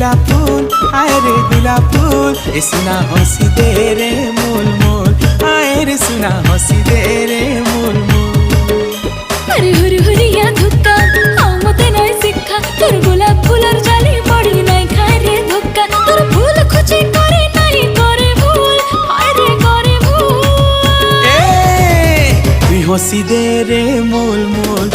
गुलाब फूल आए रे गुलाब फूल, सुना हंसी दे रे मोल मोल, आए रे सुना हंसी दे रे मोल मोल। अरे हुरी हुरिया धुक्का हाँ मते नाई सिक्खा, तोर गुलाब फूलर जाली पड़ी नाई खाए रे धोक्का, तोर फूल खुची करे नाई करे भूल, हाय रे करे भूल। तुई हंसी दे रे मोल मोल,